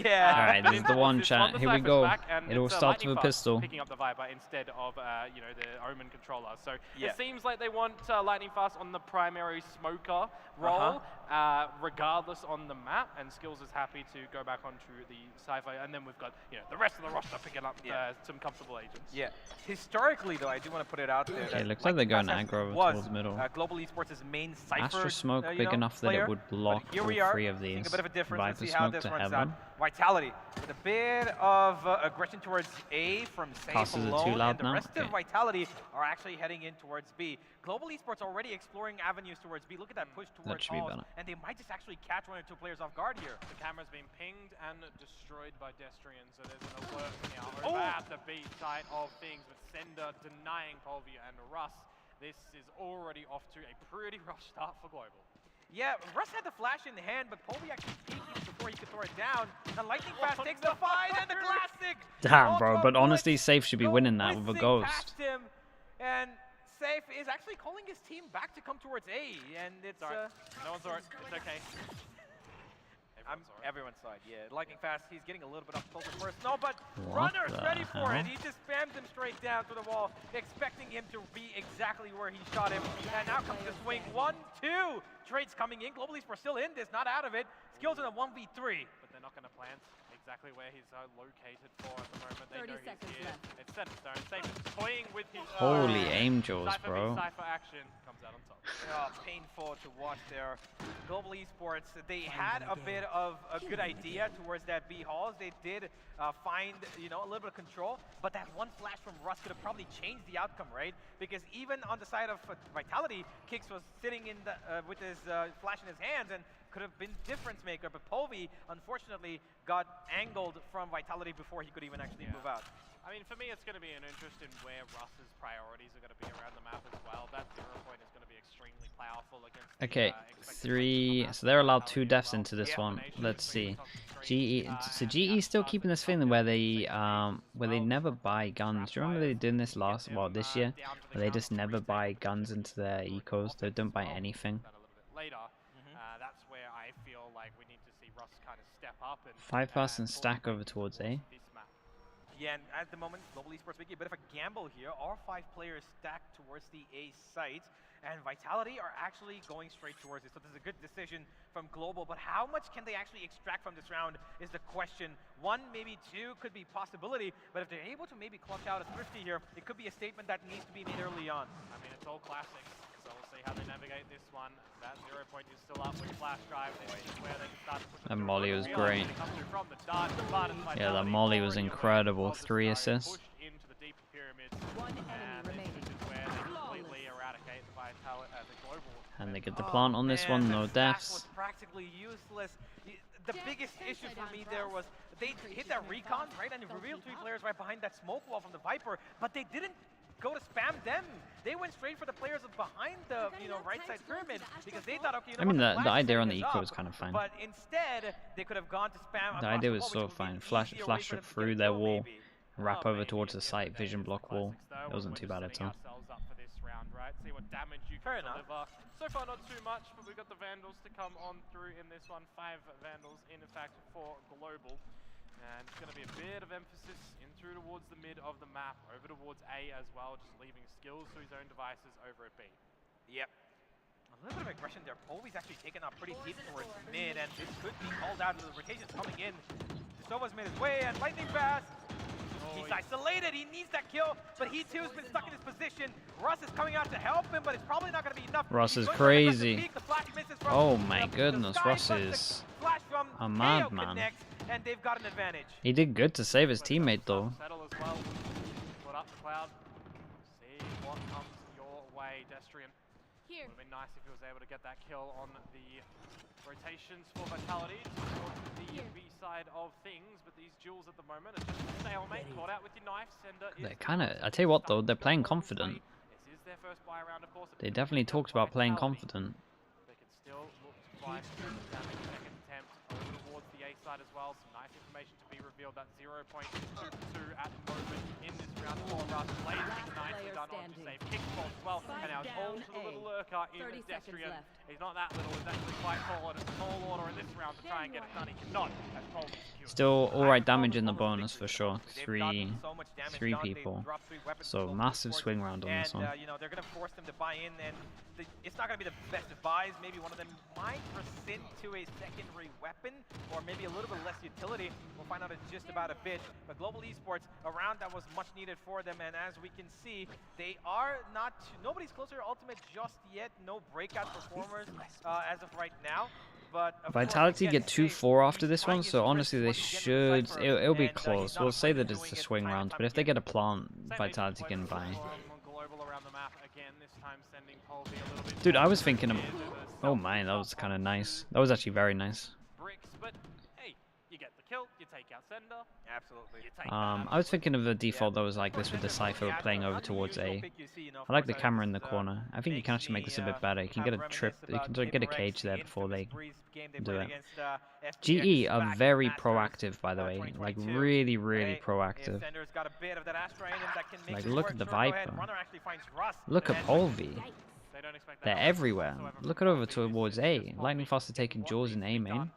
Yeah. Alright, this is the one, chat. Here we go. It all starts with a pistol. Picking up the Viper instead of, you know, the Omen controller. So Yeah. it seems like they want Lightning Fast on the primary smoker role, regardless on the map. And Skills is happy to go back onto the Cypher. And then we've got, you know, the rest of the roster picking up some comfortable agents. Yeah. Historically, though, I do want to put it out there. Okay, looks like they're going aggro towards the middle. Global Esports' main Cypher Astra smoke big you know, enough that player. it would block Here all we are, three of these. seeing a bit of a difference. Let's Viper see how smoke this to runs heaven. out. Vitality with a bit of aggression towards A from Safe Passes it alone, too loud and the now? rest of Okay. Vitality are actually heading in towards B. Global Esports already exploring avenues towards B. Look at that push towards should be Halls, better. and they might just actually catch one or two players off guard here. The camera's been pinged and destroyed by Destrian, so there's an alert now over at the B side of things, with Sender denying Polvia and Russ. This is already off to a pretty rough start for Global. Yeah, Russ had the flash in hand, but Polvy actually peeking before he could throw it down. And Lightning Fast takes the fight and the classic! Damn, bro, but honestly, Safe should be winning that with a Whizzing ghost. past him, and Safe is actually calling his team back to come towards A, and it's... No one's alright, it's okay. Everyone's side, yeah. Lightning Fast, he's getting a little bit up closer first. No, but What Runner's the ready for hell? it. He just spams him straight down to the wall, expecting him to be exactly where he shot him. And now comes the swing. 1-2. Trades coming in. Global Esports still in this, not out of it. Skills in a 1v3. But they're not going to plant exactly where he's located for at the moment. They 30 know he's seconds here. left. It's set in stone. Safe is toying with his Holy aim jaws, Cypher bro. Cypher action comes out on top. Oh, painful to watch there. Global Esports, they had a bit of a good idea towards that B halls. They did find, you know, a little bit of control, but that one flash from Russ could have probably changed the outcome, right? Because even on the side of Vitality, Kix was sitting in the, with his flash in his hands and could have been difference maker, but Polvy, unfortunately, got angled from Vitality before he could even actually move out. I mean, for me, it's going to be an interest in where Russ's priorities are going to be around the map as well. That 0 point is going to be extremely powerful against Okay, the, so they're allowed 2 deaths into this one. Let's see. GE, so GE still keeping this feeling where they never buy guns. Do you remember they did this this year? Where they just never buy guns into their ecos. They don't buy anything. That's where I feel like we need to see Russ kind of step up and 5-person stack over towards A. Yeah, and at the moment, Global Esports making a bit of a gamble here. All 5 players stacked towards the A site, and Vitality are actually going straight towards it. So this is a good decision from Global, but how much can they actually extract from this round is the question. 1, maybe 2 could be possibility, but if they're able to maybe clutch out a Thrifty here, it could be a statement that needs to be made early on. I mean, it's all classics, so we'll see how they navigate this one. That 0 point is still up with Flash Drive. This is where they can start to push it That through. molly was Realize great. they come through from the dart, the bar, and Yeah, that Vitality molly was already incredible. aware of the 3 scenario, assists. pushed into the deep pyramids, One enemy and remaining. this is where they completely eradicate the Vitality, the Global. And they get the plant on this one, no That deaths. was practically useless. The biggest issue for me there was they hit that recon, right, and revealed 3 players right behind that smoke wall from the Viper, but they didn't go to spam them. They went straight for the players behind the, you know, right side pyramid because they thought, okay, you know I mean, what, the flash idea is on the up, eco was kind of fine. But instead, they could have gone to spam. The across idea the was wall, so which would be fine. an Flash easier way it for them to through get their kill, wall, maybe. wrap Oh, over maybe towards the at the site, end of the day, vision it's block the wall. classics, though. It wasn't We're too just bad at setting all. ourselves up for this round, right? See what damage you Fair can enough. deliver. So far, not too much, but we've got the Vandals to come on through in this one. 5 Vandals, in fact, for Global. And it's going to be a bit of emphasis in through towards the mid of the map, over towards A as well, just leaving Skills to his own devices over at B. Yep. A little bit of aggression there. Polvy's actually taken up pretty deep towards mid, and this could be called out with the rotations coming in. Sova's made his way, and Lightning Fast. He's isolated. He needs that kill, but he too has been stuck in his position. Russ is coming out to help him, but it's probably not going to be enough. Russ He's is going for an aggressive crazy. peek. The flash misses from Oh my the goodness, sky, Russ but the is flash from a KO madman. connects, and they've got an advantage. He did good to save his teammate though. Settle as well. Put up the cloud. See what comes your way, Destrian. Here. Would have been nice if he was able to get that kill on the rotations for Vitality towards the B side of things, but these duels at the moment are just a stalemate. Caught out with your knife. Sender is They're kind of, I tell you what though, they're playing confident. This is their first buy round, of course. They definitely talked about playing confident. They can still look to find the damage second attempt. over towards the A side as well. Some nice information to be revealed. That 0.22 at the moment in this round for Rust. Blazing nicely done on to save kickballs as well. And now it's all to the little lurker in Destrian. He's not that little, he's actually quite tall, and it's a tall order in this round to try and get it done. He cannot, as Paul secured. Still alright damage in the bonus for sure. Three people. So massive swing round on this one. You know, they're going to force them to buy in, and it's not going to be the best of buys. Maybe one of them might rescind to a secondary weapon, or maybe a little bit less utility. We'll find out in just about a bit. But Global Esports, a round that was much needed for them, and as we can see, they are not, nobody's closer to ultimate just yet. No breakout performers as of right now. But Vitality get 2-4 after this one, so honestly they should, it'll be close. We'll say that it's the swing round, but if they get a plant, Vitality can buy. Dude, I was thinking of, oh my, that was kind of nice. That was actually very nice. Kill, you take out Sender. Absolutely. I was thinking of the default that was like this with the Cypher playing over towards A. I like the camera in the corner. I think you can actually make this a bit better. You can get a trip, you can get a cage there before they do it. GE are very proactive, by the way. Like really, really proactive. Like look at the Viper. Look at Polvi. They're everywhere. Look at over towards A. Lightning Fast are taking Jaws in A main.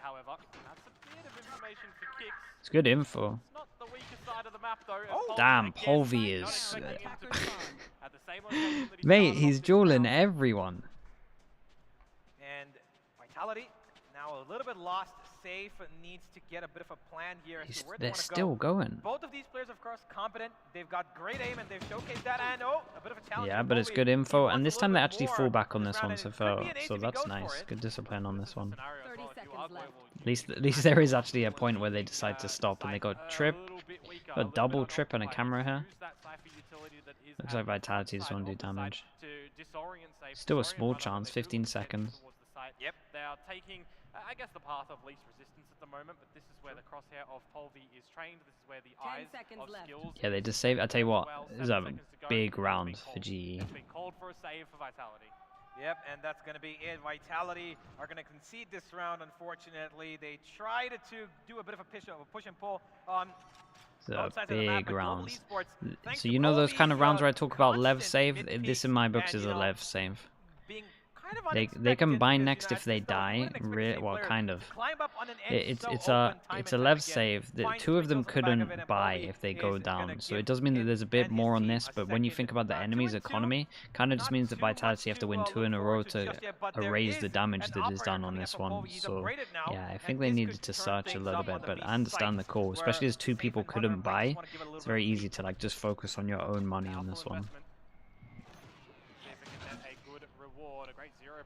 However, that's a bit of information for Kicks. It's good info. It's not the weaker side of the map though. Oh, damn, Polvi is... Mate, he's dueling everyone. And Vitality, now a little bit lost. Safe needs to get a bit of a plan here. As to where they're still going. Both of these players, of course, competent. They've got great aim and they've showcased that. And oh, a bit of a challenge. Yeah, but it's good info. And this time they actually fall back on this one, so that's nice. Good discipline on this one. At least there is actually a point where they decide to stop, and they got trip, a double trip, and a camera here. Looks like Vitality just want to do damage. Still a small chance, 15 seconds. Yep, they are taking, I guess, the path of least resistance at the moment, but this is where the crosshair of Polvi is trained. This is where the eyes of skills. Yeah, they just saved. I tell you what, this is a big round for GE. It's been called for a save for Vitality. Yep, and that's going to be it. Vitality are going to concede this round, unfortunately. They tried to do a bit of a push and pull on both sides of the map, big round. So you know those kind of rounds where I talk about lev save? This in my books is a lev save. They can buy next if they die. Well, kind of. It's a lev save. The two of them couldn't buy if they go down. So it does mean that there's a bit more on this. But when you think about the enemy's economy, kind of just means that Vitality have to win 2 in a row to erase the damage that is done on this one. So yeah, I think they needed to search a little bit. But I understand the call, especially as 2 people couldn't buy. It's very easy to like just focus on your own money on this one.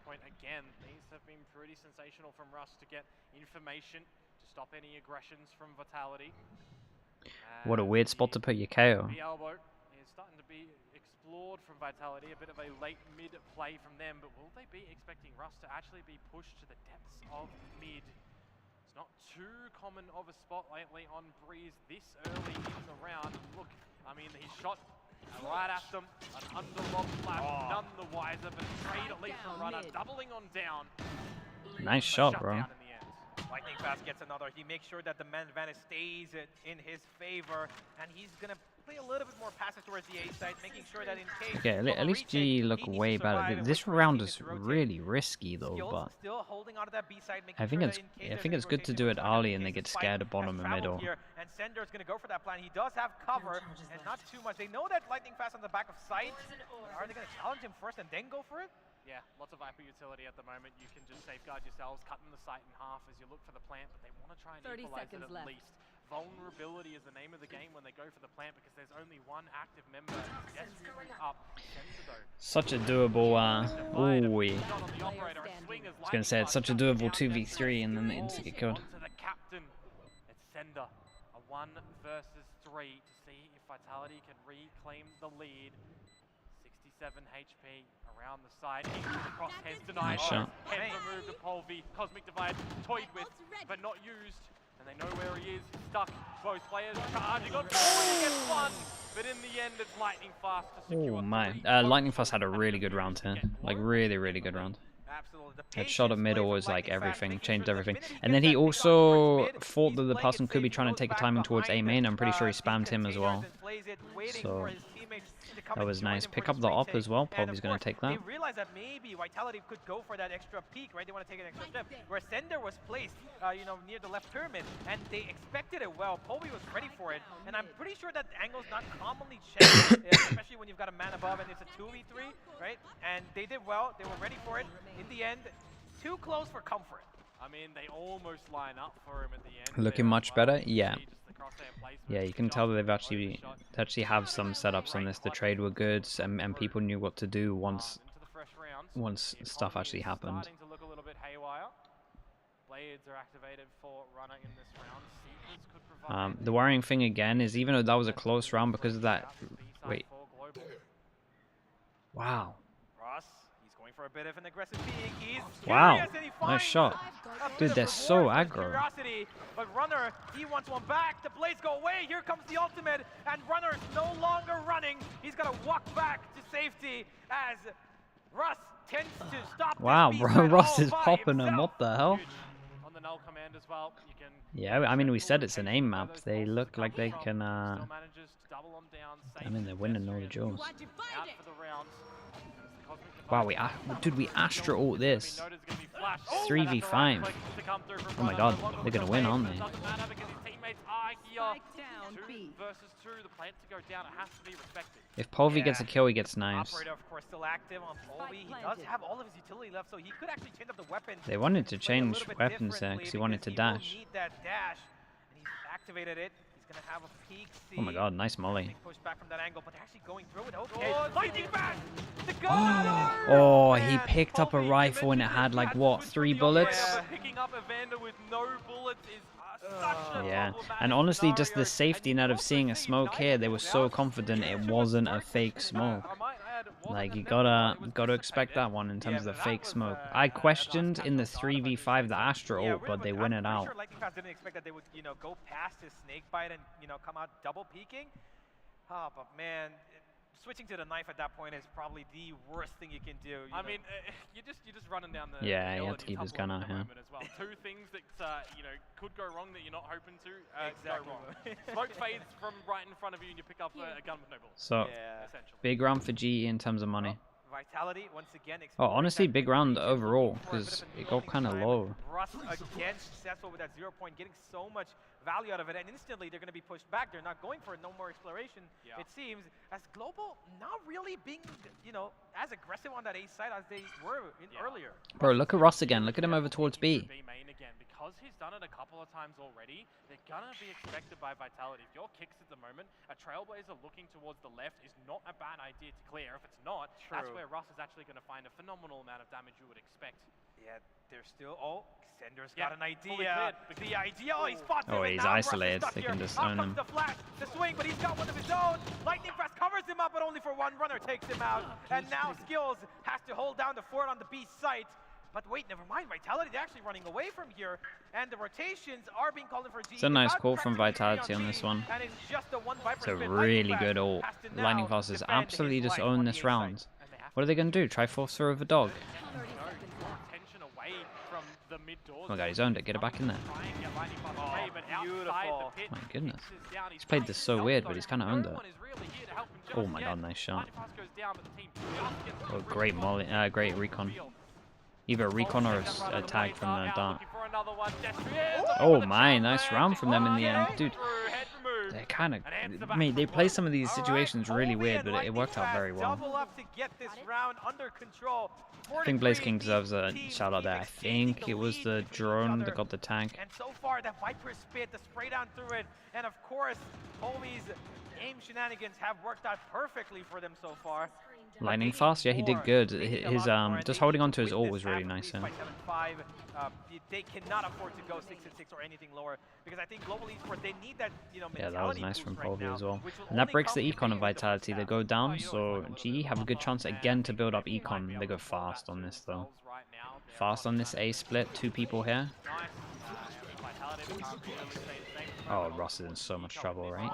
Point again. These have been pretty sensational from Rust to get information to stop any aggressions from Vitality. What a weird spot to put your KO. The elbow is starting to be explored from Vitality, a bit of a late mid play from them, but will they be expecting Rust to actually be pushed to the depths of mid? It's not too common of a spot lately on Breeze this early in the round. Look, I mean, he shot right at them, an underlob flash, none the wiser, but trade at least from Runner, doubling on down. Nice shot, bro. Lightning Fast gets another. He makes sure that the man advantage stays in his favor, and he's gonna play a little bit more passive towards the A side, making sure that in case. Okay, at least G look way better. This round is really risky though, but I think it's good to do it early and they get scared at bottom and middle. And Sender's gonna go for that plan. He does have cover, and not too much. They know that Lightning Fast on the back of sight. Are they gonna challenge him first and then go for it? Yeah, lots of Viper utility at the moment. You can just safeguard yourselves, cutting the site in half as you look for the plant, but they want to try and equalize it at least. Vulnerability is the name of the game when they go for the plant because there's only one active member desperately up. Such a doable, I was going to say, it's such a doable 2v3 and then the instant get killed. To the captain, it's Sender, a 1 versus 3 to see if Vitality can reclaim the lead. 67 HP around the side. Across heads denied. Heads removed to Polvi. Cosmic Divide toyed with, but not used. And they know where he is. Stuck. Both players charging on. Oh, he gets one. But in the end, it's Lightning Fast to secure. Oh my! Lightning Fast had a really good round here. Like really, really good round. Absolutely. Headshot at middle was like everything, changed everything. And then he also thought that the person could be trying to take a timing towards A main. I'm pretty sure he spammed him as well. So that was nice. Pick up the op as well. Probably's going to take that. They realized that maybe Vitality could go for that extra peek, right? They want to take an extra step. Where Sender was placed, you know, near the left pyramid, and they expected it well. Poby was ready for it, and I'm pretty sure that angle's not commonly checked, especially when you've got a man above and it's a 2v3, right? And they did well. They were ready for it. In the end, too close for comfort. I mean, they almost line up for him at the end. Looking much better, yeah. Yeah, you can tell that they've actually have some setups on this. The trade were good, and people knew what to do once stuff actually happened. The worrying thing again is even though that was a close round because of that. Wait. Wow. For a bit of an aggressive peek. He's wow, and he nice shot. Dude, they're so aggro. But Runner, he wants one back. The blades go away. Here comes the ultimate, and Runner's no longer running. He's got to walk back to safety as Russ tends to stop. Wow, bro, Russ is popping him. What the hell? On the null command as well, you can yeah, I mean, we said it's an aim map. They look like they can. I mean, they're winning all the duels. Wow, dude, we Astra ult this. 3v5. Oh my god, they're gonna win, aren't they? If Povey gets a kill, he gets knives. They wanted to change weapons there because he wanted to dash. Oh my god, nice molly. Oh, he picked up a rifle and it had like what, 3 bullets? Yeah, and honestly just the safety net of seeing a smoke here, they were so confident it wasn't a fake smoke. Like, you gotta expect that one in terms of the fake smoke. I questioned in the 3v5 the Astra ult, but they win it out. I'm sure Lightning Fast didn't expect that they would, you know, go past his snake bite and, you know, come out double peeking. Oh, but man, switching to the knife at that point is probably the worst thing you can do. I mean, you're just running down the yeah, you have to keep his gun out here. Well. 2 things that you know could go wrong that you're not hoping to go wrong. Smoke fades from right in front of you, and you pick up a gun with no bullets. So, big round for GE in terms of money. Vitality once again. Oh, honestly, big round overall because it got kind of low. Russ again successful with that 0 point, getting so much value out of it, and instantly they're going to be pushed back. They're not going for it. No more exploration. It seems as Global not really being, you know, as aggressive on that A side as they were earlier. Bro, look at Russ again. Look at him over towards B. Because he's done it a couple of times already, they're gonna be expected by Vitality. If your kicks at the moment, a Trailblazer looking towards the left is not a bad idea to clear. If it's not, that's where Russ is actually going to find a phenomenal amount of damage you would expect. Yeah, they're still... Oh, Sender's got an idea. The idea... Oh, he spots him. Oh, he's isolated. They can just own him. The flash, the swing, but he's got one of his own. Lightning Fast covers him up, but only for one. Runner takes him out. And now Skills has to hold down the fort on the B site. But wait, never mind. Vitality, they're actually running away from here. And the rotations are being called in for GE. It's a nice call from Vitality on this one. It's a really good ult. Lightning Fast has absolutely just owned this round. What are they going to do? Try force throw over dog? Oh my god, he's owned it. Get it back in there. My goodness. He's played this so weird, but he's kind of owned it. Oh my god, nice shot. Oh, great molly, great recon. Either a recon or a tag from the dart. Oh my, nice round from them in the end. Dude, they kind of... I mean, they play some of these situations really weird, but it worked out very well. I think Blaze King deserves a shout out there. I think it was the drone that got the tag. And so far, that Viper spit, the spray down through it, and of course, Homie's aim shenanigans have worked out perfectly for them so far. Lightning Fast, yeah, he did good. His just holding on to his ult was really nice. They cannot afford to go 6-6 or anything lower because I think Global Esports, they need that, you know, yeah, that was nice from Povey as well. And that breaks the econ of Vitality. They go down, so GE have a good chance again to build up econ. They go fast on this though. Fast on this A split, 2 people here. Oh, Ross is in so much trouble, right?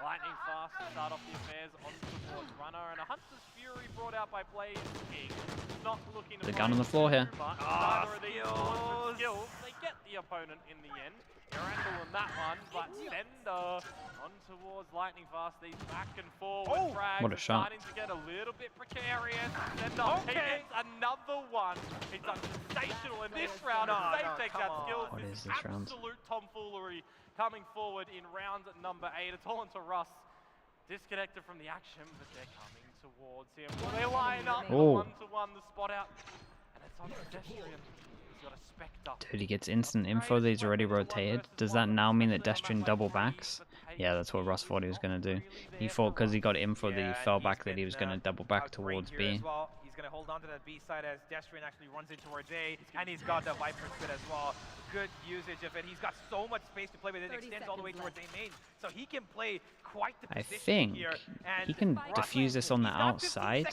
Lightning Fast to start off the affairs on towards Runner, and a Hunter's Fury brought out by Blaze King. Not looking to The gun on the floor here. but neither of these skills, they get the opponent in the end. Erandel on that one, but Sender on towards Lightning Fast. These back and forward frags what a shot. starting to get a little bit precarious. Sender he gets another one. He's done sensational in this round. Safe takes out skills. What This is this round? absolute tomfoolery coming forward in round number 8. It's all into Russ. Disconnected from the action, but they're coming towards him. They line up the one-to-one, the spot out, and it's on Pedestrian. He's got a Spectre. Dude, he gets instant info that he's already rotated. Does that now mean that Destrian double backs? Yeah, that's what Russ thought he was going to do. He thought because he got info that he fell back that he was going to double back towards B. He's going to hold on to that B side as Destrian actually runs in towards A, and he's got the Viper spit as well. Good usage of it. He's got so much space to play with. It extends all the way towards A main, so he can play quite the position. I think here. And he can defuse this on the outside,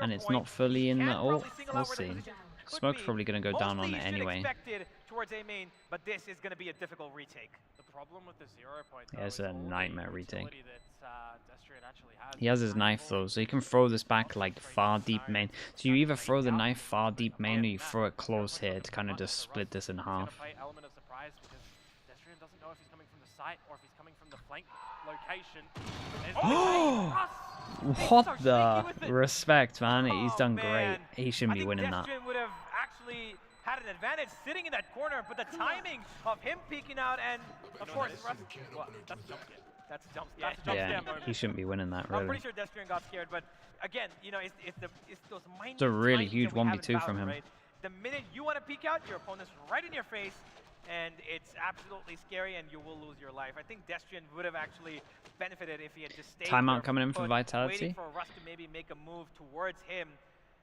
and it's not fully in the ult. We'll see. Smoke's probably going to go down on it anyway. Towards A main, but this is going to be a difficult retake. The problem with the 0 point, Yeah, it's a nightmare retake. Destrian actually has. He has his knife though, so he can throw this back like far deep main. So you either throw the knife far deep main or you throw it close here to kind of just split this in half. Element of surprise because Destrian doesn't know if he's coming from the site or if he's coming from the flank location. What the respect, man. He's done great. He shouldn't be winning that. Destrian would have actually had an advantage sitting in that corner, but the timing of him peeking out and, of course, Russ. Well, that's a jump scare. That's a jump scare. Yeah, he shouldn't be winning that, really. I'm pretty sure Destrian got scared, but again, you know, it's those minor. It's a really signs huge that we have in 1v2 from battle, him. right? The minute you want to peek out, your opponent's right in your face, and it's absolutely scary, and you will lose your life. I think Destrian would have actually benefited if he had just stayed. Timeout coming in for Vitality. Waiting for Russ to maybe make a move towards him,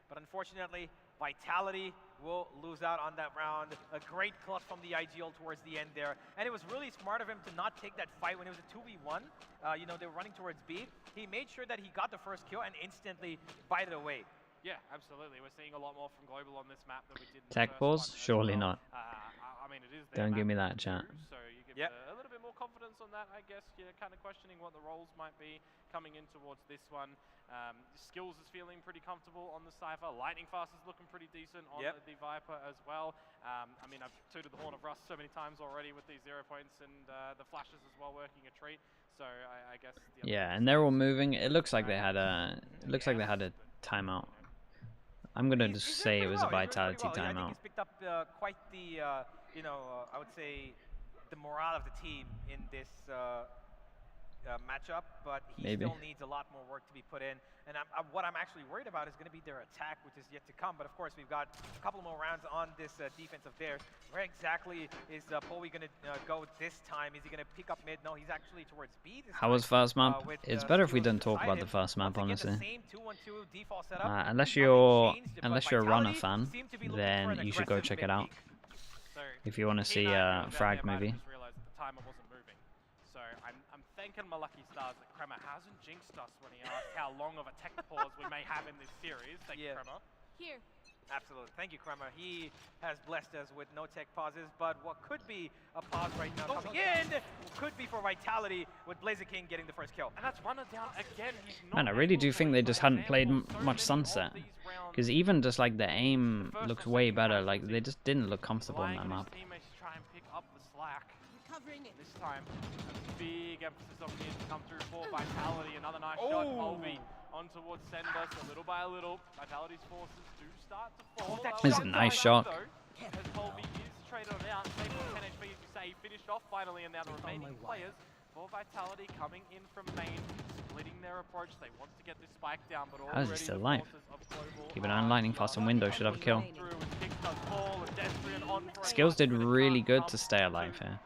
but unfortunately, Vitality will lose out on that round. A great clutch from the IGL towards the end there. And it was really smart of him to not take that fight when it was a 2v1. You know, they were running towards B. He made sure that he got the first kill and instantly bite it away. Yeah, absolutely. We're seeing a lot more from Global on this map than we did in the Tech first pause? one as Surely well. not. I mean, it is their Don't give map me that, chat. too, so you give a little bit more confidence on that, I guess. You're kind of questioning what the roles might be coming in towards this one. Skills is feeling pretty comfortable on the Cypher. Lightning Fast is looking pretty decent on the Viper as well. I mean, I've tooted the horn of Rust so many times already with these 0 points and the flashes as well working a treat. So I guess. Yeah, and they're all moving. It looks like they had a. It looks like they had a timeout. I'm gonna just say it was a Vitality timeout. I think he's picked up quite the, you know, I would say, the morale of the team in this matchup, but he still needs a lot more work to be put in. And what I'm actually worried about is going to be their attack, which is yet to come. But of course, we've got a couple more rounds on this defense of theirs. Where exactly is Poey going to go this time? Is he going to pick up mid? No, he's actually towards B this How was first map? It's better if we don't talk about the first map, honestly. Unless you're a runner fan, then you should go check it out. If you want to see Frag movie. I'm thanking my lucky stars that Kremer hasn't jinxed us when he asked how long of a tech pause we may have in this series. Thank you, Kremer. Here. Absolutely. Thank you, Kremer. He has blessed us with no tech pauses, but what could be a pause right now coming in could be for Vitality with Blazer King getting the first kill. And that's Runner down again. Man, I really do think they just hadn't played much Sunset. Because even just like the aim looks way better. Like they just didn't look comfortable on that map. Try and pick up the slack. This time, a big emphasis on mid to come through for Vitality. Another nice shot. Colby on towards Sender, so little by little, Vitality's forces do start to fall. This is a nice shot. As Colby is traded on out, same with 10 HP, as you say, he finished off finally, and now the remaining players for Vitality coming in from main, splitting their approach. They want to get this spike down, but already How is he still alive? Global Keep an eye on Lightning Fast and Window should have a kill. Skills did really good to stay alive here.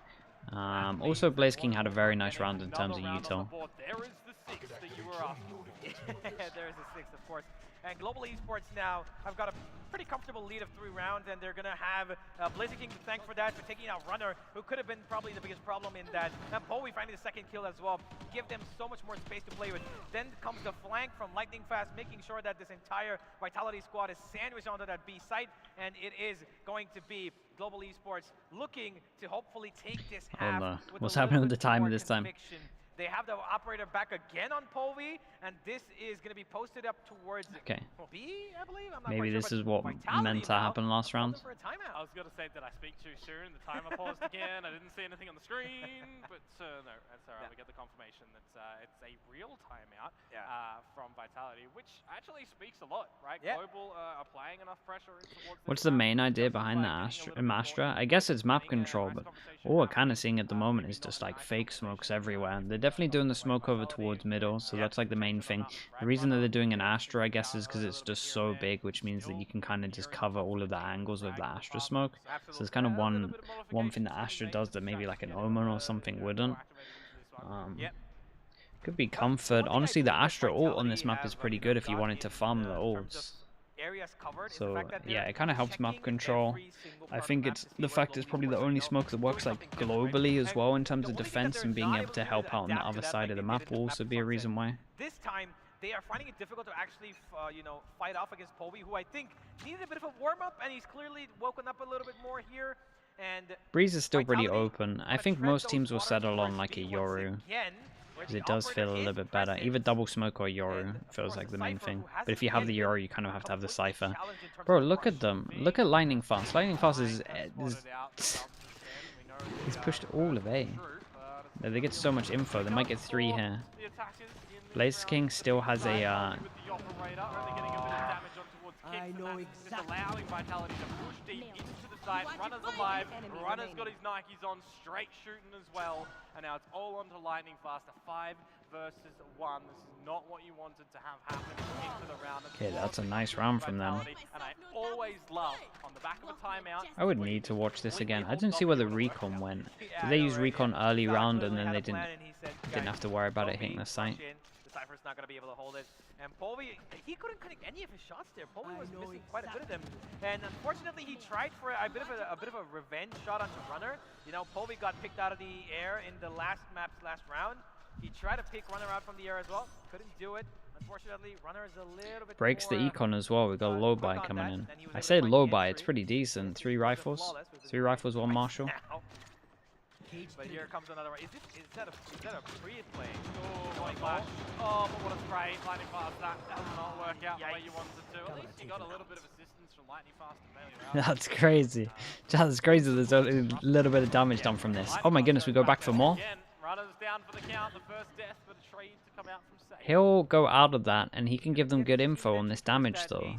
Also, Blaze King had a very nice round in terms of util. There is the 6 that you were asking for. There is a 6, of course. And Global Esports now have got a pretty comfortable lead of 3 rounds, and they're going to have Blazer King to thank for that, for taking out Runner, who could have been probably the biggest problem in that. And Bowie finding the second kill as well. Give them so much more space to play with. Then comes the flank from Lightning Fast, making sure that this entire Vitality squad is sandwiched onto that B site, and it is going to be Global Esports looking to hopefully take this half. What's happening with the timer this time? They have the operator back again on Polvi, and this is going to be posted up towards B, I believe. I'm not Maybe quite this sure, is what Vitality meant to now happen last round. for a timeout. I was going to say, did I speak too soon? The timer paused again. I didn't see anything on the screen, but no, that's all right. We get the confirmation that it's a real timeout from Vitality, which actually speaks a lot, right? Global are applying enough pressure towards. What's the main idea behind the Astra? I guess it's map control, but all we're kind of seeing at the moment is just like fake smokes everywhere. They're definitely doing the smoke over towards middle, so that's like the main thing. The reason that they're doing an Astra, I guess, is because it's just so big, which means that you can kind of just cover all of the angles with the Astra smoke. So it's kind of one thing that Astra does that maybe like an Omen or something wouldn't. Could be comfort. Honestly, the Astra ult on this map is pretty good if you wanted to farm the ults. So yeah, it kind of helps map control. I think it's the fact it's probably the only smoke that works like globally as well in terms of defense, and being able to help out on the other side of the map will also be a reason why. This time they are finding it difficult to actually fight off against Polvi, who I think needed a bit of a warm up, and he's clearly woken up a little bit more here. And Breeze is still pretty open. I think most teams will settle on like a Yoru, because it does feel a little bit better. Either double smoke or Yoru feels like the main thing. But if you have the Yoru, you kind of have to have the Cypher. Bro, look at them. Look at Lightning Fast. Lightning Fast is he's pushed all of A. They get so much info. They might get 3 here. Blaze King still has a I know exactly. Allowing Vitality to push deep into the site. Runner's alive. Runner's got his Nikes on, straight shooting as well. And now it's all onto Lightning Fast. A 5 versus 1. This is not what you wanted to have happen into the round. Okay, that's a nice round from them. And I always love on the back of a timeout. I would need to watch this again. I didn't see where the recon went. Did they use recon early round and then they didn't have to worry about it hitting the site? The Cypher's not going to be able to hold it. And Polvi, he couldn't connect any of his shots there. Polvi was missing quite a bit of them. And unfortunately, he tried for a bit of a revenge shot onto Runner. You know, Polvi got picked out of the air in the last round. He tried to pick Runner out from the air as well. Couldn't do it. Unfortunately, Runner is a little bit breaks more, the econ as well. We got low buy coming in. I say low buy, it's pretty decent. 3 rifles. 3 rifles, 1 Marshall. But here comes another one. Is that a pre-play? Oh my gosh. Oh, but what a spray. Lightning Fast, that does not work out the way you wanted it to. At least you got a little bit of assistance from Lightning Fast and Melee. That's crazy. That's crazy. There's a little bit of damage done from this. Oh my goodness, we go back for more. Runners down for the count. The first death for the trade to come out from safe. He'll go out of that, and he can give them good info on this damage though.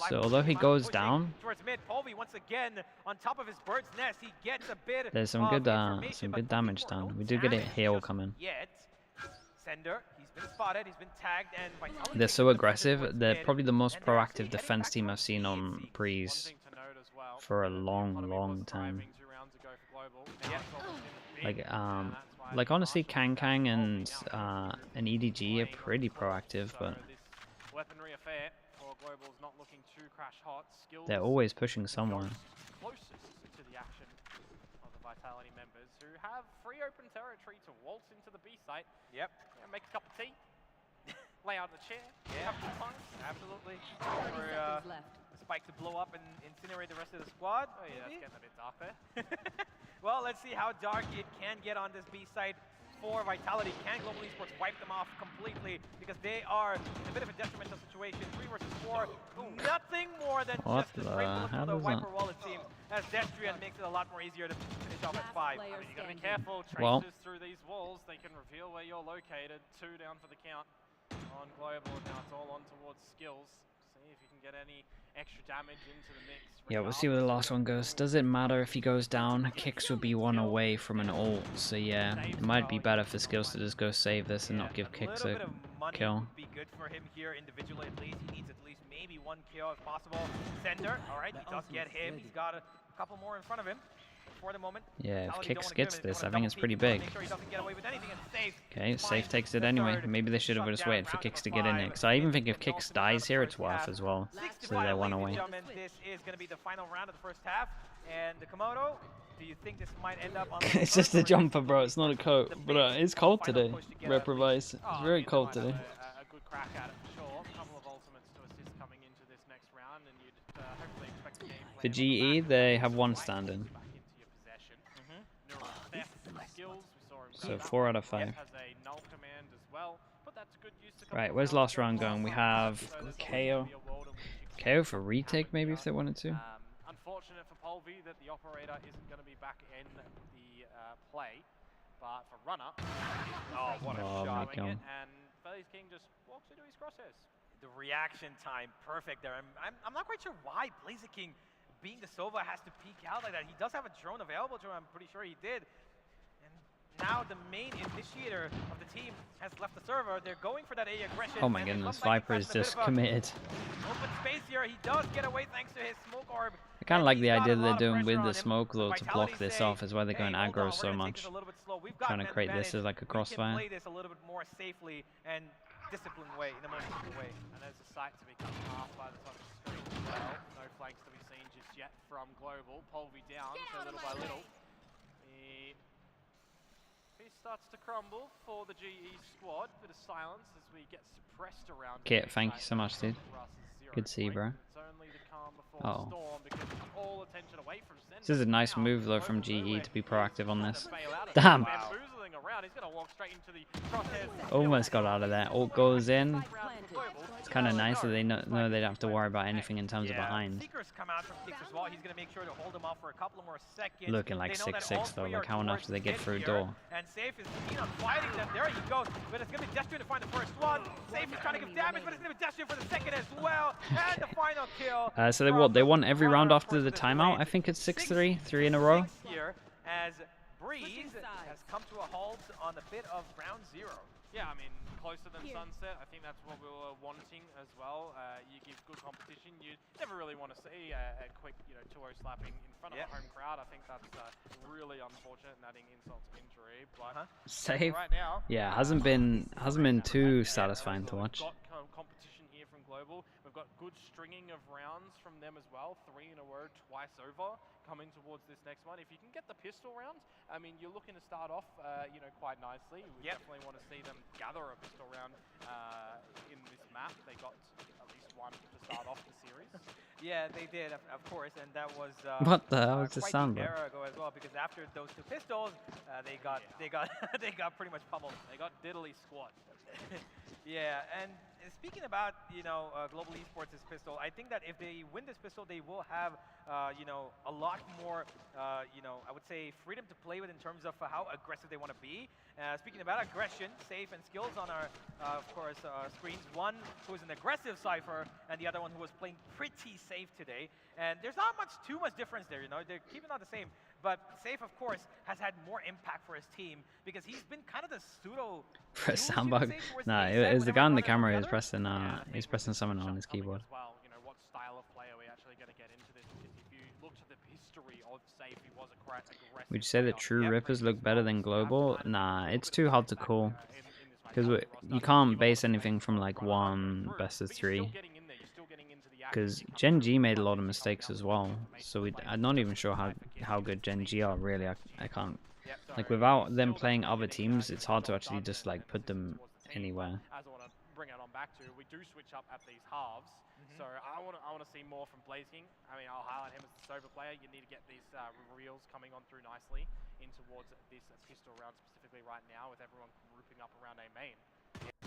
So although he goes down, once again on top of his bird's nest, he gets a bit there's some good damage done. We do get a hail coming. Sender, he's been spotted, he's been tagged, and they're so aggressive. They're probably the most proactive defense team I've seen on Breeze for a long time. Like honestly, Kang and EDG are pretty proactive, but they're always pushing someone. Closest to the action of the Vitality members who have free open territory to waltz into the B site. Yep. Yeah, make a cup of tea, lay out in the chair, have some fun. Absolutely. For Spike to blow up and incinerate the rest of the squad. Oh yeah, that's getting a bit dark there. Well, let's see how dark it can get on this B site for Vitality. Can Global Esports wipe them off completely? Because they are in a bit of a detrimental situation. 3 versus 4. Nothing more than just a great bullet for the Wiper Wallet team. As Destrian makes it a lot more easier to finish off at 5. I mean, you gotta be careful. Traces through these walls, they can reveal where you're located. 2 down for the count on Global. Now it's all on towards skills. See if you can get any extra damage into the mix. Yeah, we'll see where the last one goes. Does it matter if he goes down? Kicks will be 1 away from an ult, so yeah, it might be better for Skills to just go save this and not give Kicks a kill. Be good for him here individually at least. He needs at least maybe 1 kill if possible. Sender, all right, he does get him. He's got a couple more in front of him. For the moment. Yeah, if Kicks gets this, I think it's pretty big. Okay, Safe takes it anyway. Maybe they should have just waited for Kicks to get in here. Because I even think if Kicks dies here, it's worth as well. So they're 1 away. This is going to be the final round of the first half. And the Komodo, do you think this might end up on it's just a jumper, bro. It's not a coat. But it's cold today. Reprovise. It's very cold today. A good crack at it for sure. A couple of ultimates to assist coming into this next round. And you'd hopefully expect the game. For GE, they have 1 standing. skills. We saw him So go 4 up. out of 5. Has a null command as well, but that's good use to Right, couple where's of last round rounds going? We off. have So there's always KO. gonna be a world in which you can KO see for something retake happen maybe here. if they wanted to. Unfortunate for Polvi that the operator isn't going to be back in the play, but for runner, Oh, what a shot. my God. and Blaze King just walks into his crosshairs. The reaction time, perfect there. I'm not quite sure why Blaze King, being the Sova, has to peek out like that. He does have a drone available to him, I'm pretty sure he did. And now the main initiator of the team has left the server. They're going for that A aggression. Oh my and it goodness, looks like Viper he's is passing a bit just of a committed. open space here. He does get away thanks to his smoke orb. I kind of And like he's the got idea a that lot they're of doing pressure with on the him. smoke though to block Vitality this say, off is why they're hey, going hold aggro on, so we're gonna take much. this a little bit slow. We've got Trying to an create this advantage. as like a We can crossfire. play this a little bit more safely and disciplined way, in a more disciplined way. And there's a site to be cut in half by the top of the screen as well. No flanks to be seen just yet from Global. Polvi down, so little by little. The piece starts to crumble for the GE squad. Bit of silence as we get suppressed around. Kit, thank you so much, dude. Good to see you, bro. It's only the calm before Oh. the storm because all attention away from center. This is a nice Now, move though from Global GE nowhere. to be proactive on He's this. trying to bail out of Damn. it. Bamboozling around. He's gonna walk straight into the crosshairs. Almost got out of there. Ult goes in. It's kind of nice that they know they don't have to worry about anything in terms of behind. Seekers come out from Kicks as well. He's going to make sure to hold him off for a couple more seconds. Looking like They know that 6-6 all though, three like are how enough towards do they get mid through here, door? And Safe is keen on fighting them. There he goes. But it's going to be Destrian to find the first one. Safe is trying to give damage, but it's going to be Destrian for the second as well. And the final kill. So they won every round after the timeout. I think it's 6-3, 3 in a row. Here as Breeze has come to a halt on the bit of round 0. Yeah, I mean, closer than sunset. I think that's what we were wanting as well. You give good competition. You never really want to see a quick, 2-0 slapping in front of a home crowd. I think that's really unfortunate and adding insult to injury. But Safe. right now, Yeah, hasn't been too satisfying to watch. We've got competition here from Global. We've got good stringing of rounds from them as well. 3 in a row, twice over, coming towards this next one. If you can get the pistol round, I mean, you're looking to start off, quite nicely. We definitely want to see them gather a pistol round in this map. They got at least one to start off the series. Yeah, they did, of course, and that was What the hell is this quite sound, the bro? era ago as well. Because after those 2 pistols, they got they got pretty much pummeled. They got diddly squat. Yeah, and speaking about Global Esports' pistol, I think that if they win this pistol, they will have a lot more I would say freedom to play with in terms of how aggressive they want to be. Speaking about aggression, Safe and Skills on our of course screens. One who is an aggressive Cypher, and the other one who was playing pretty safe today. And there's not too much difference there. They're keeping on the same. But Safe, of course, has had more impact for his team because he's been kind of the pseudo. Press soundbug. Nah, it was the guy on the camera who's pressing something on his keyboard. Well, what style of player are we actually going to get into this? Because if you look to the history of Safe, he was a quite aggressive. Would you say that true Rippers look better than Global? Nah, it's too hard to call. Because you can't base anything from like one best of 3. Because Gen G made a lot of mistakes as well. So I'm not even sure how good Gen G are really. I can't. Like without them playing other teams, it's hard to actually just like put them anywhere. As I want to bring it on back to, we do switch up at these halves. So I want to see more from Blaze King. I mean, I'll highlight him as the Sova player. You need to get these reels coming on through nicely in towards this pistol round specifically right now with everyone grouping up around a main.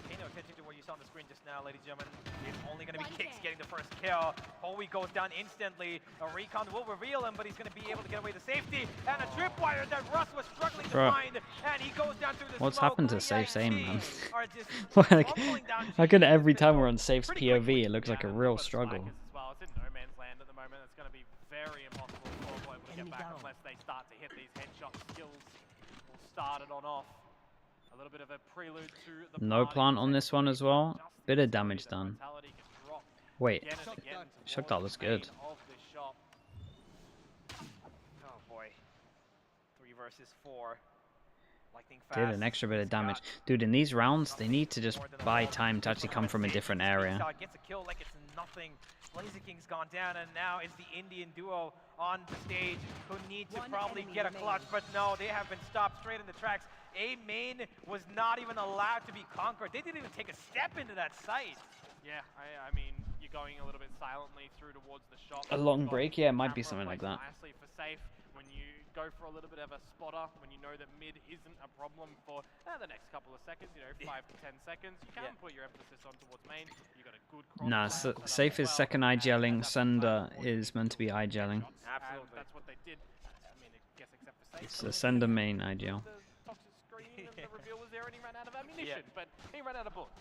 Pay no attention to what you saw on the screen just now, ladies and gentlemen. It's only going to be Kicks getting the first kill. Howie goes down instantly. A recon will reveal him, but he's going to be able to get away to safety. And a tripwire that Russ was struggling to find. And he goes down through the What's smoke. happened to Safe's aim, man? Like, How could every time we're on Safe's POV, it looks like a real struggle. Well, it's in no man's land at the moment. It's going to be very impossible for Global to get back unless they start to hit these headshot skills. Will start it on off. A little bit of a prelude to the No plant on this one as well. Bit of damage done. Wait, Shockdart looks good. Oh boy. 3 versus 4. Lightning fast. Did an extra bit of damage. Dude, in these rounds, they need to just buy time to actually come from a different area. Gets a kill like it's nothing. Blaze King's gone down, and now it's the Indian duo on the stage who need to probably get a clutch, but no, they have been stopped straight in the tracks. A main was not even allowed to be conquered. They didn't even take a step into that site. Yeah, I mean, you're going a little bit silently through towards the shop. A long break? Yeah, it might be something like that. Nicely for Safe when you go for a little bit of a spotter when you know that mid isn't a problem for the next couple of seconds, you know, 5 to 10 seconds. You can put your emphasis on towards main. You got a good cross. Nah, Safe is second eye gelling. Sender is meant to be eye gelling. Absolutely. That's what they did. I mean, I guess except for Safe. It's the Sender main eye gel. The toxic screen and the reveal was there and he ran out of ammunition, but he ran out of bullets.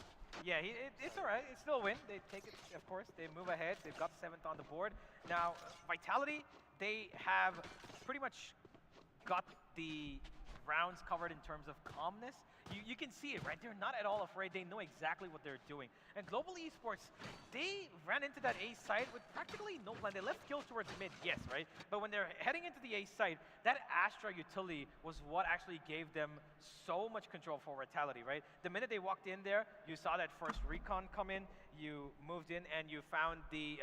Yeah, it's alright. It's still a win. They take it, of course. They move ahead. They've got 7th on the board. Now, Vitality, they have pretty much got the rounds covered in terms of calmness. You can see it, right? They're not at all afraid. They know exactly what they're doing. And Global Esports, they ran into that A site with practically no plan. They left kills towards mid, yes, right? But when they're heading into the A site, that Astra utility was what actually gave them so much control for Vitality, right? The minute they walked in there, you saw that first recon come in, you moved in and you found the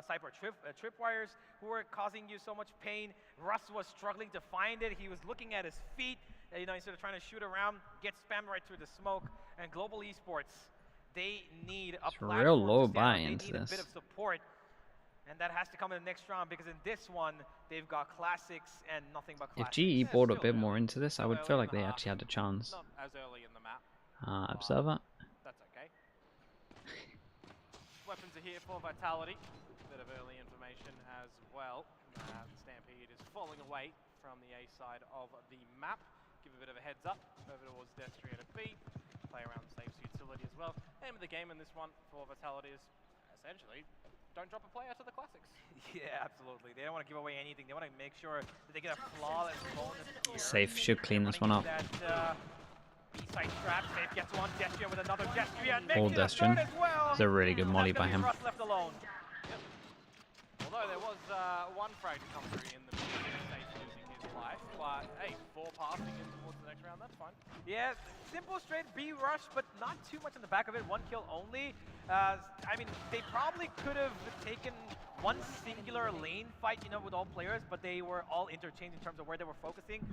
Cyber tripwires who were causing you so much pain. Russ was struggling to find it. He was looking at his feet, you know, instead of trying to shoot around, get spammed right through the smoke. And Global Esports, they need a platform real low to stand on. buy-in They to need this. a bit of support, and that has to come in the next round because in this one they've got classics and nothing but If classics. GE bought a bit more into this, I would feel like they actually had a chance. Not as early in the map. Observer. That's okay. Weapons are here for Vitality. Bit of early information as well. Stampede is falling away from the A side of the map. Give a bit of a heads up over towards Destrian at B. Play around Safe's utility as well. Aim of the game in this one for Vitality is essentially don't drop a player to the classics. Yeah, absolutely. They don't want to give away anything. They want to make sure that they get a flawless bonus here. Safe should clean this one up. That, B-side trap. Safe gets one. Destrian with another Destrian. All Destrian. It's a really good molly by him. Russ left alone. Yep. Although there was one frag to come through in the beginning, Safe losing his life, but hey, 4 passing in towards the next round, that's fine. Yeah, simple straight B rush, but not too much on the back of it. 1 kill only. I mean, they probably could have taken one singular lane fight, you know, with all players, but they were all interchanged in terms of where they were focusing.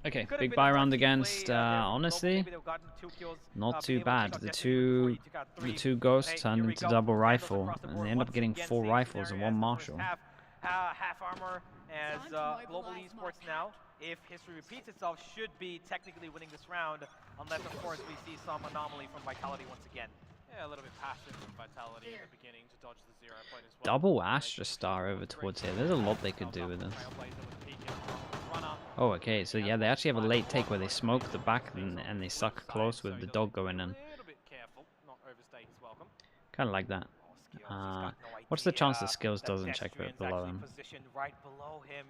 Okay, could have big been buy a round touchy against, play, honestly, maybe they've gotten 2 kills, not been too able to bad. take out The Destiny before you two took out the 3. two ghosts Hey, turned here we into go. double Vandals rifle, across the and board they end up once getting again, 4 Safe rifles there and as 1 the marshal. first half armor as Global Esports now, if history repeats itself, should be technically winning this round, unless of course we see some anomaly from Vitality once again. Yeah, a little bit passive from Vitality at the beginning to dodge the 0 point as well. Double Astra Star over towards here. There's a lot they could do with this. Oh, okay, so yeah, they actually have a late take where they smoke the back and they suck close with the dog going in. Kind of like that. What's the chance that Skills doesn't check below him? Positioned right below him,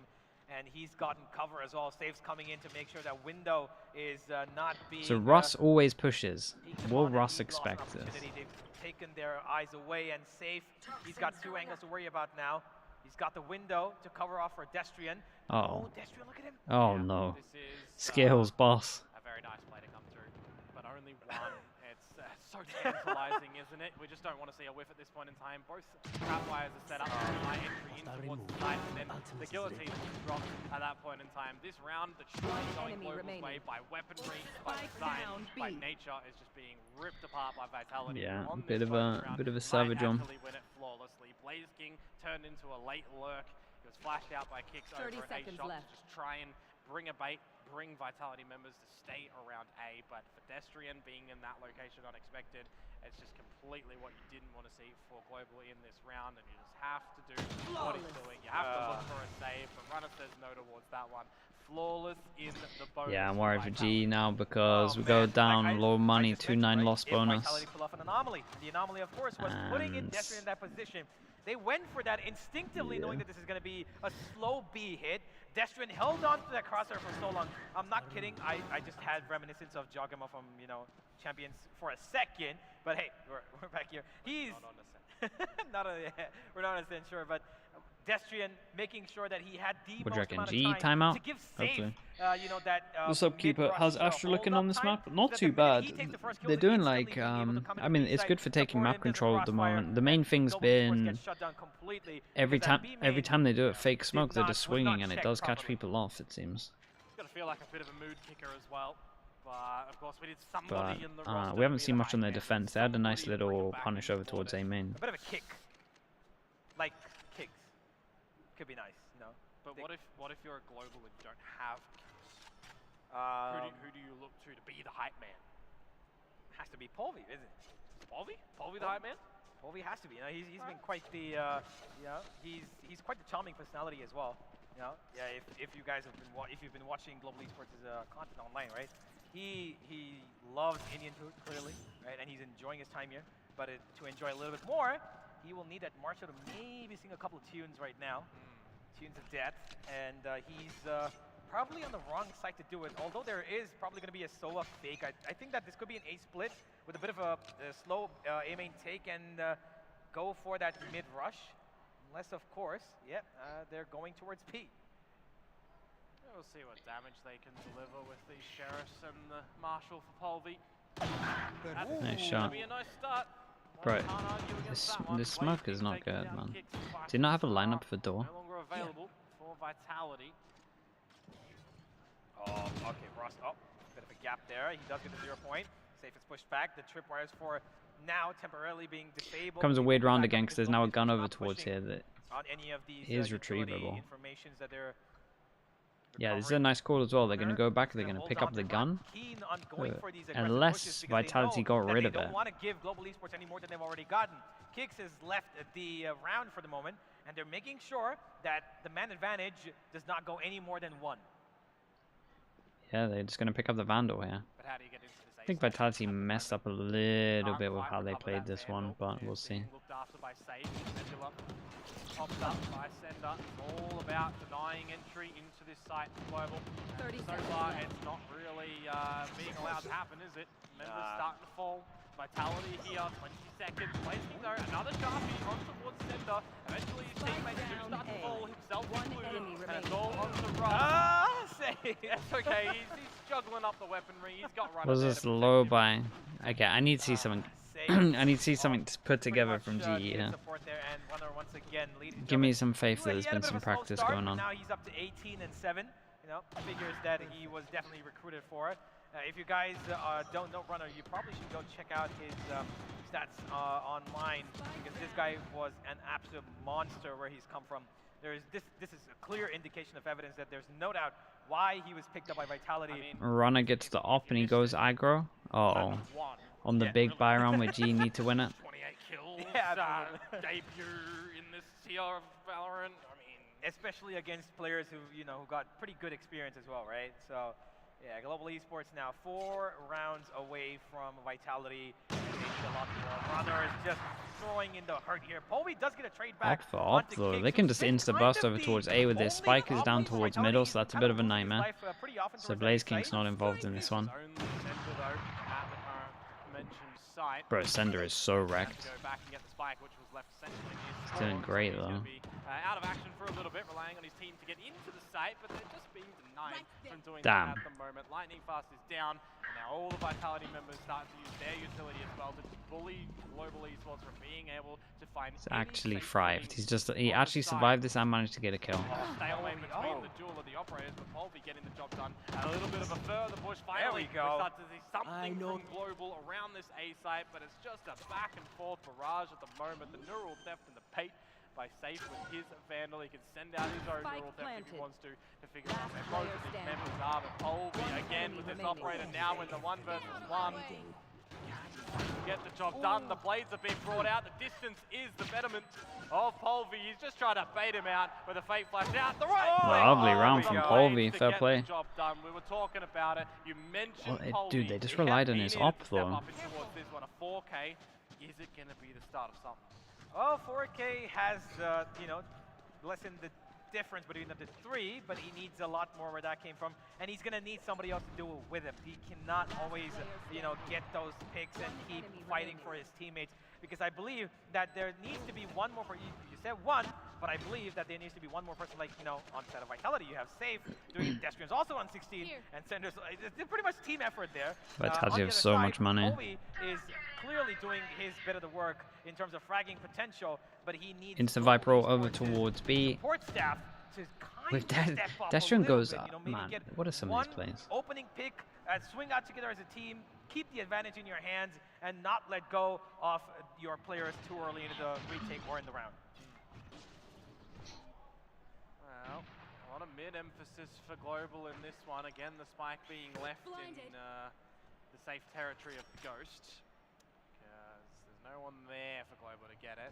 and he's gotten cover as well. Safe's coming in to make sure that window is not being... So Russ always pushes. Will on, Russ and he lost an expect this? opportunity. They've taken their eyes away, and Safe, he's got 2 angles to worry about now. He's got the window to cover off for Destrian. Oh. Destrian, look at him. Oh no. This is Skills, boss. a very nice play to come through, but only one. It's so tantalizing, isn't it? We just don't want to see a whiff at this point in time. Both trap wires are set up for my entry in towards the side, and then the guillotine is dropped at that point in time. This round that should be going Global's way by weaponry, by design, by nature, is just being ripped apart by Vitality. Yeah, On bit this of bonus a round, bit of a might savage on. actually win it flawlessly. Blaze King turned into a late lurk. He was flashed out by kicks over 30 at A seconds shot left. to just try and bring a bait, bring Vitality members to stay around A, but for Destrian being in that location unexpected, it's just completely what you didn't want to see for Global in this round, and you just have to do what he's doing. You have to look for a save, but Runner says no towards that one. Flawless in the bonus. Yeah, I'm worried for GE now because we Oh, go man. down Like, low money, just mentioned, 2-9 right, loss if bonus. Vitality pull off an anomaly. The anomaly, of course, was putting in And Destrian in that position. They went for that instinctively, knowing that this is going to be a slow B hit. Destrian held on to that crosshair for so long. I'm not kidding. I just had reminiscence of Jogama from, you know, Champions for a second. But hey, we're back here. He's Not on the set. we're not 100% sure, but Destrian making sure that he had the What do you most reckon? amount GE of time timeout? to give Safe, Hopefully. you know, that What's up, Keeper? mid-rush, How's Astra looking hold-up on this time, map? so Not that too the minute bad. he takes the first kill, They're they doing instantly like, be able to come into I mean, the it's site, good for taking support map into the control at the crossfire, moment. The main and thing's Global Esports been gets shut down completely every because that time B main they do it fake smoke, they're not- just was not swinging and it checked does catch properly. people off, it seems. It's going to feel like a bit of a mood kicker as well. But of course, we need But somebody in the roster we haven't to be seen the much on their high man, defense. They had a nice somebody to bring little it back punish and over towards support A it. main. A bit of a kick. Like kicks. Could be nice, no? But what if you're a global and you don't have who do you look to be the hype man? Has to be Polvi, isn't it? Polvi? Polvi the hype man? Polvi has to be. You know, he's been quite the he's quite the charming personality as well. You know, yeah. If you guys have been if you've been watching Global Esports' content online, right? He loves Indian food clearly, right? And he's enjoying his time here. But to enjoy a little bit more, he will need that Marshall to maybe sing a couple of tunes right now, tunes of death, and he's probably on the wrong side to do it. Although there is probably going to be a Sova fake, I think that this could be an A split with a bit of a slow A main take and go for that mid rush. Unless, of course, they're going towards P. We'll see what damage they can deliver with the Sheriffs and the Marshal for Polvi. Nice shot. Be a nice start. Bro, this smoke is not good, man. Do you not have a lineup for door? No longer available for Vitality. Oh, okay, Ross. Oh, bit of a gap there. He does get the 0 point. Safe is pushed back. The tripwires for now temporarily being disabled. Comes a weird round again because there's now a gun over towards here that on any of these is retrievable. Informations that they're yeah, this is a nice call as well. They're going to go back. They're going to pick up the gun. Unless Vitality got rid of it. They don't want to give Global Esports any more than they've already gotten. Kicks has left the round for the moment, and they're making sure that the man advantage does not go any more than 1. Yeah, they're just going to pick up the Vandal here. But how do you get into this? I think Vitality messed up a little bit with how they played this one, but we'll see. Looked after by Sage. Popped up by Sender. All about denying entry into this site global. So far, it's not really being allowed to happen, is it? Members starting to fall. Vitality here, 20 seconds. Placing though, another Sharpie on towards Sender. Eventually his teammates do start to fall, himself included. And it's all on the run. That's okay, he's juggling up the weaponry. He's got run. Was this low by? Okay, I need to see something. I need to see something put together from GE here. Give me some faith that there's been some practice going on. Now he's up to 18 and 7. You know, figures that he was definitely recruited for. If you guys don't know Runner, you probably should go check out his stats online, because this guy was an absolute monster where he's come from. This is a clear indication of evidence that there's no doubt why he was picked up by Vitality. Runner gets the op and he goes aggro. Oh, on the big buy round where G need to win it. 28 kills, debut in this tier of Valorant. I mean, especially against players who who got pretty good experience as well, right? So. Yeah, Global Esports now 4 rounds away from Vitality. Runner is just throwing in the hurt here. Polvi does get a trade back. Op though. They can just insta-bust over towards A with their Spike is down towards middle, so that's a bit of a nightmare. So Blaze King's not involved in this one. Bro, Sender is so wrecked. He's doing great though. Out of action for a little bit, relying on his team to get into the site, but they're just being denied from doing that at the moment. Lightning Fast is down, and now all the Vitality members start to use their utility as well to bully Global Esports from being able to find. He's actually thrived. He actually survived this and managed to get a kill. Stalemate between the duel of the operators, but Polvi getting the job done. And a little bit of a further push. Finally, we start to see something from Global around this A site, but it's just a back and forth barrage at the moment. The neural theft and the Pate by Safe with his Vandal. He can send out his own neural theft if he wants to figure out where both of these members are. But Polvi again with his operator now in the 1 versus 1. Get the job done. The blades are being brought out. The distance is the betterment of Polvi. He's just trying to bait him out with a fake flash out. The right lovely round from Polvi. Fair play. The job done. We were talking about it. You mentioned Polvi. Dude, they just relied on his op though. What a 4K. Is it going to be the start of something? Well, 4K has, lessened the difference between the 3, but he needs a lot more where that came from, and he's going to need somebody else to do it with him. He cannot always, get those picks and keep fighting for his teammates, because I believe that there needs to be one more, you said 1, but I believe that there needs to be one more person, like, on set of Vitality. You have Safe doing Destrian's also on 16, and Senders. It's pretty much team effort there. Vitality has so much money. Polvi is clearly doing his bit of the work in terms of fragging potential, but he needs instant Viper over towards B. Support staff to with that, Destrian goes up, man. What are some of these plays? Opening pick, swing out together as a team, keep the advantage in your hands, and not let go of your players too early into the retake or in the round. Well, lot of mid emphasis for Global in this one. Again, the spike being left in the safe territory of Ghost. Because there's no one there for Global to get it.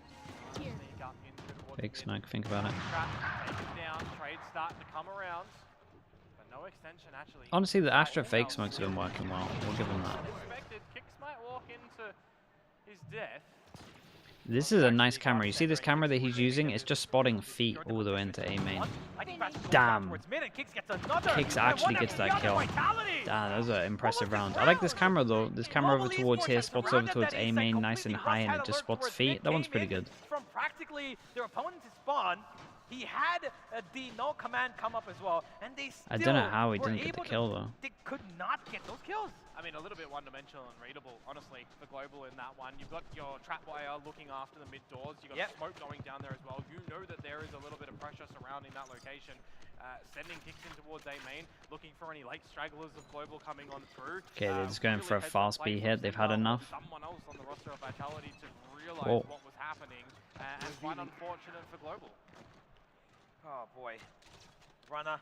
Sneak up into towards Big mid. smoke, think about it. Trap, take it down. Trade's starting to come around. But no extension actually. Honestly, the Astra fake smokes have been working well. We'll give them that. Expected. Kicks might walk into his death. This is a nice camera. You see this camera that he's using? It's just spotting feet all the way into A main. Damn. Kicks actually gets that kill. Damn, that was an impressive round. I like this camera though. This camera over towards here spots over towards A main nice and high, and it just spots feet. That one's pretty good. From practically their opponent's spawn, he had the no command come up as well, and they still I don't know how he didn't get the kill though. They could not get those kills. I mean, a little bit one-dimensional and readable, honestly, for Global in that one. You've got your trapwire looking after the mid doors. You've got smoke going down there as well. You know that there is a little bit of pressure surrounding that location. Sending kicks in towards A main, looking for any late stragglers of Global coming on through. Okay, they're just going for a fast B hit. They've had enough. Someone else on the roster of Vitality to realize Whoa. what was happening, and quite unfortunate for Global. Oh boy, Runner.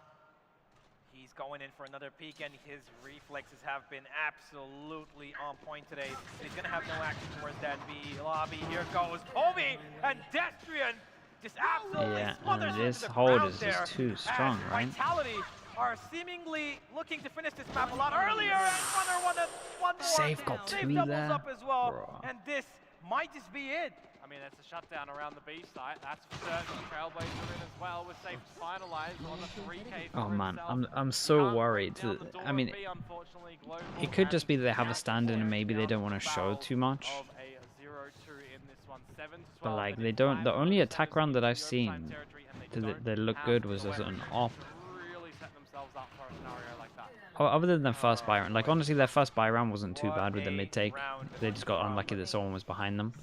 He's going in for another peek, and his reflexes have been absolutely on point today. He's going to have no action towards that B lobby. Here goes Kobe, and Destrian just absolutely smothers and this into the hold ground is there. just too strong, right? Vitality are seemingly looking to finish this map a lot earlier, and Runner one more. Safe got Safe two doubles there. up as well, Bruh. and this might just be it. I mean, that's a shutdown around the B site. That's for certain. Trailblazer in as well, with safe finalized on the 3K. Oh man, I'm so worried. I mean, it could just be that they have a stand-in and maybe they don't want to show too much. But like they don't. The only attack round that I've seen that looked good was as an op. Oh, other than their first buy round, like honestly, their first buy round wasn't too bad with the mid take. They just got unlucky that someone was behind them.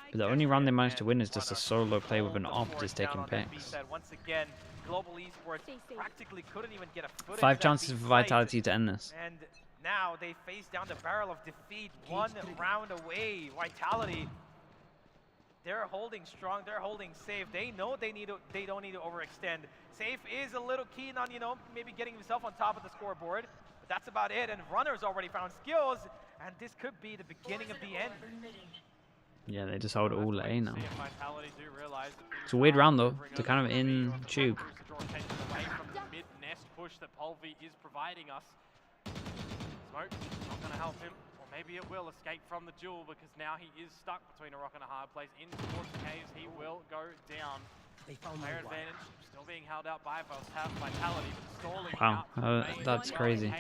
But the only round they managed to win is just a solo play with an op just taking picks. Once again, Global Esports practically couldn't even get a foot 5 into that chances B for site. Vitality to end this. And now they face down the barrel of defeat, one round away. Vitality, they're holding strong, they're holding safe. They know they don't need to overextend. Safe is a little keen on, maybe getting himself on top of the scoreboard, but that's about it. And Runner's already found skills, and this could be the beginning of the end. Yeah, they just hold all A now. It's a weird round though. They're kind of in tube. Push that Polvi is providing us. Smoke, not going to help him. Or maybe it will escape from the duel, because now he is stuck between a rock and a hard place. In towards the caves, he will go down. Player advantage, still being held out by Vitality, but stalling Wow, that's crazy.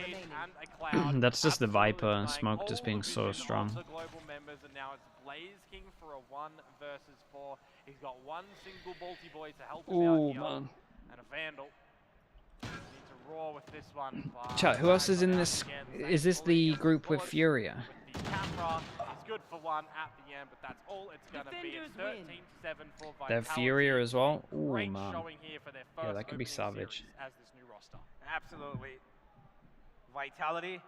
That's just the Viper smoke just being so strong. Global members, and now it's Blaze King for a 1 versus 4. He's got one single Balti boy to help him out here, Man. and a Vandal. Need to roar with this one. Chat, who else is in this? Is this the group with Furia? The camera is good for 1 at the end, but that's all it's going to be. It's 13-7 for Vitality. They're Furia as well? Ooh, Great man. showing here for their Yeah, first that could be opening savage. series as this new roster. Absolutely. Vitality